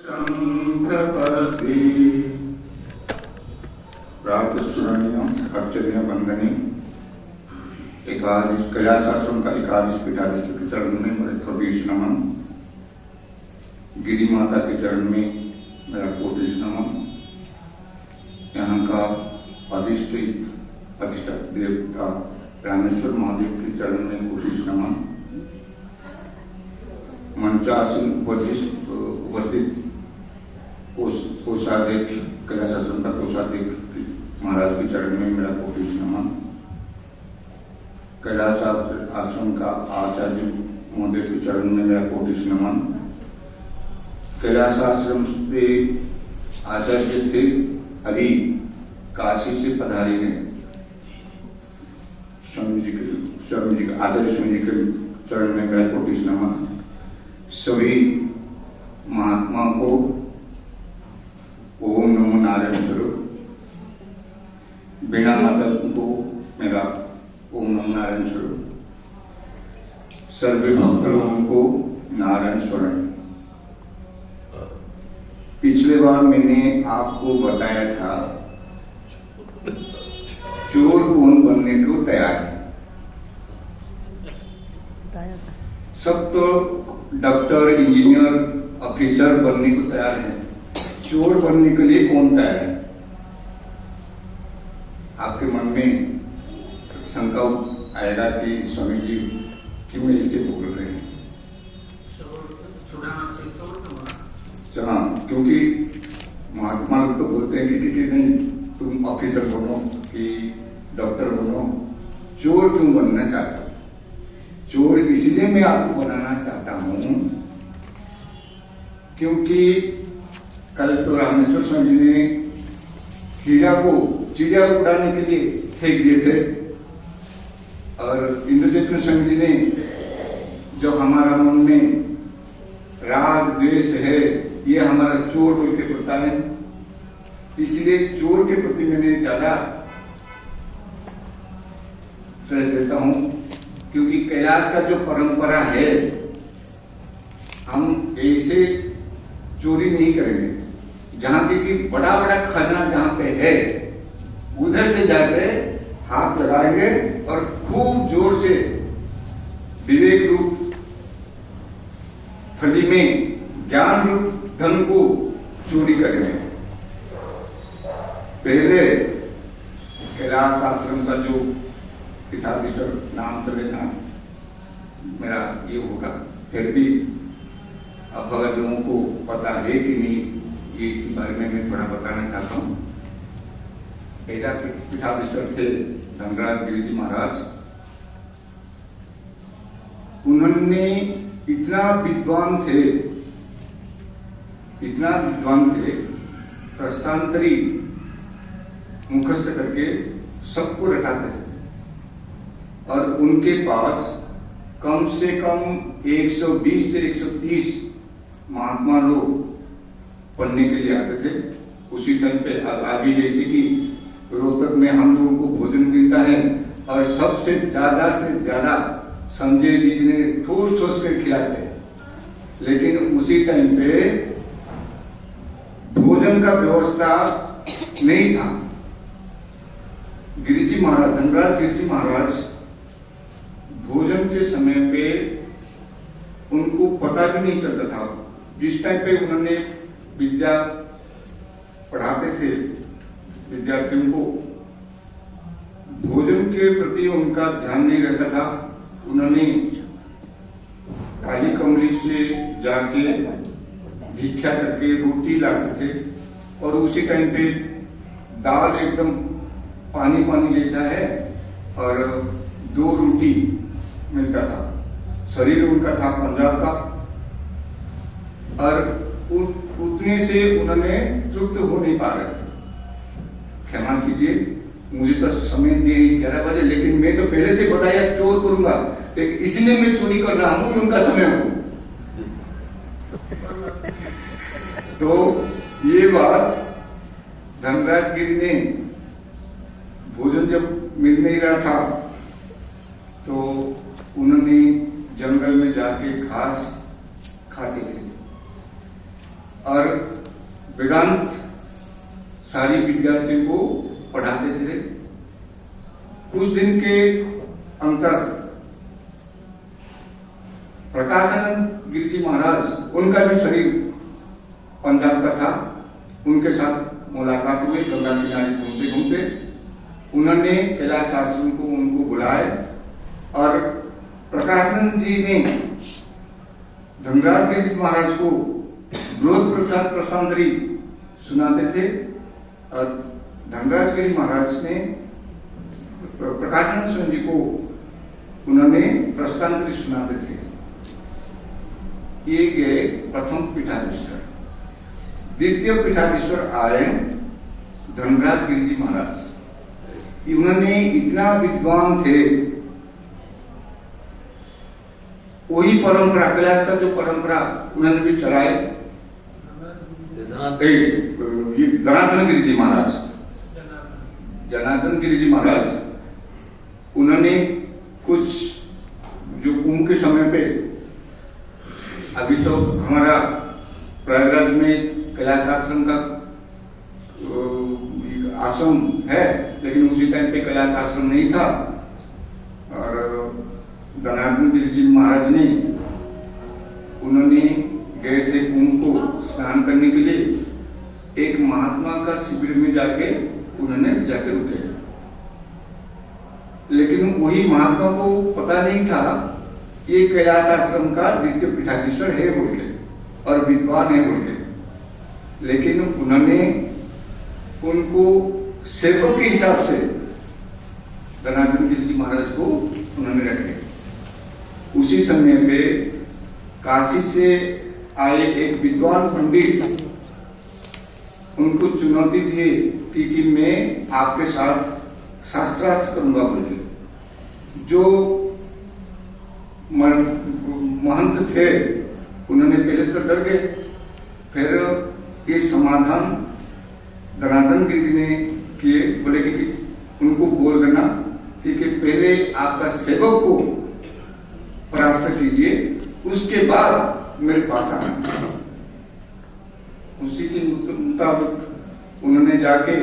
प्रपत्ति प्रातस्मरणीय अर्चनीय वंदनीय एकादश कैलासाश्रम का एकादश पीठाधीश के चरण में मेरे कोटिश नमन। गिरी माता के चरण में मेरा कोटिश नमन। यहाँ का अधिष्ठाता देवता रामेश्वर महादेव के चरण में कोटिश नमन। मंचासन उपस्थित कोषाध्यक्ष कैलासाश्रम का कोषाध्यक्ष महाराज के चरण में मेरा कोटिश नमन। कैलाश आश्रम का आचार्य महोदय के चरण में मेरा कोटिश नमन। कैलाश आश्रम से आचार्य थे हरि काशी से पधारे हैं स्वामी जी के आचार्य स्वामी जी के चरण में मेरा कोटिश नमन। सभी महात्मा को ओम नमो नारायण स्वरूप। बीणा माता को मेरा ओम नमो नारायण स्वरूप। सर्वे भक्तों को नारायण स्वरण। पिछले बार मैंने आपको बताया था चोर कौन बनने को तैयार है। सब तो डॉक्टर इंजीनियर ऑफिसर बनने को तैयार है, चोर बनने के लिए कौन तैयार है? आपके मन में शंका आएगा कि स्वामी जी क्यों ऐसे बोल रहे हैं? हाँ, क्योंकि महात्मा लोग तो बोलते हैं कि नहीं तुम ऑफिसर बनो कि डॉक्टर बनो, चोर क्यों बनना चाहते हो? चोर इसलिए मैं आपको बनाना चाहता हूं क्योंकि कल तो रामेश्वर स्वामी जी ने चिड़िया को उड़ाने के लिए फेंक दिए थे और इंद्रजित स्वामी जी ने जो हमारा मन में राग द्वेष है ये हमारा चोर बोल के पड़ता है, इसलिए चोर के प्रति मैंने ज्यादा स्ट्रेस देता हूं क्योंकि कैलाश का जो परंपरा है हम ऐसे चोरी नहीं करेंगे। जहां पे कि बड़ा बड़ा खजाना जहां पे है उधर से जाके हाथ लगाएंगे और खूब जोर से विवेक रूप थली में ज्ञान रूप धन को चोरी करेंगे। पहले कैलाश आश्रम का जो पीठाधीश्वर नाम तो लेना मेरा ये होगा, फिर भी अब अगर लोगों को पता है कि नहीं ये इस बारे में मैं थोड़ा बताना चाहता हूँ। पहला पीठाधीश्वर थे धनराज गिरी जी महाराज। उन्होंने इतना विद्वान थे प्रस्थांतरी मुखस्त करके सबको रटाते थे और उनके पास कम से कम 120 से 130 महात्मा लोग पढ़ने के लिए आते थे। उसी टाइम पे अभी जैसे कि रोहतक में हम लोगों को भोजन मिलता है और सबसे ज्यादा से ज्यादा संजय जी ने ठोस ठोस कर खिलाते हैं, लेकिन उसी टाइम पे भोजन का व्यवस्था नहीं था। गिरिजी महाराज धनराज गिरिजी महाराज भोजन के समय पे उनको पता भी नहीं चलता था। जिस टाइम पे उन्होंने विद्या पढ़ाते थे विद्यार्थियों को, भोजन के प्रति उनका ध्यान नहीं रहता था। उन्होंने काली कमली से जाके भिक्षा करके रोटी लाते थे और उसी टाइम पे दाल एकदम पानी पानी जैसा है और 2 रोटी मिलता था। शरीर उनका था पंजाब का और उतने से उन्होंने तृप्त हो नहीं पा रहे थे। क्षमा कीजिए, मुझे तो समय दिए 11 बजे, लेकिन मैं तो पहले से बताया चोर करूंगा, लेकिन इसलिए मैं चोरी कर रहा हूं कि उनका समय हो। तो ये बात धनराज गिरी ने भोजन जब मिल नहीं रहा था तो उन्होंने जंगल में जाके घास खाते थे और वेदांत सारी विद्यार्थियों को पढ़ाते थे। कुछ दिन के अंतर प्रकाशानंद गिरि जी महाराज, उनका भी शरीर पंजाब का था, उनके साथ मुलाकात हुई। गंगा किनारे घूमते घूमते उन्होंने कैलाश आश्रम को उनको बुलाए और प्रकाशानंद जी ने धनराज गिरि जी महाराज को विनोद प्रसाद प्रसांदरी सुनाते थे और धनराज गिरि महाराज ने प्रकाशानंद स्वामी जी को उन्होंने प्रस्थांतरी सुनाते थे। ये गए प्रथम पीठाधीश्वर। द्वितीय पीठाधीश्वर आए धनराज गिरि जी महाराज। उन्होंने इतना विद्वान थे, वही परंपरा, कैलाश का जो परंपरा उन्होंने भी चलाए। जनार्दन गिरि जी महाराज, जनार्दन गिरि जी महाराज, उन्होंने कुछ जो कुंभ के समय पे, अभी तो हमारा प्रयागराज में कैलाश आश्रम का आश्रम है, लेकिन उसी टाइम पे कैलाश आश्रम नहीं था। और जनार्दन गिरि जी महाराज ने, उन्होंने गए थे कुंभ को स्नान करने के लिए, एक महात्मा का शिविर में जाके उन्होंने जाके रुके। लेकिन वही महात्मा को पता नहीं था ये कैलाश आश्रम का द्वितीय पीठाधीश्वर है बोल के और विद्वान है बोल के। लेकिन उन्होंने उनको सेवक के हिसाब से जनार्दन गिरि जी महाराज को उन्होंने रखे। उसी समय पे काशी से आए एक विद्वान पंडित उनको चुनौती दिए कि मैं आपके साथ शास्त्रार्थ करूंगा बोले। जो महंत थे उन्होंने पहले तो डर गए, फिर ये समाधान जनार्दन गिरि जी ने किए। बोले कि उनको बोल देना कि पहले आपका सेवक को परास्त कीजिए, उसके बाद मेरे पास आना। उसी के मुताबिक उन्होंने जाके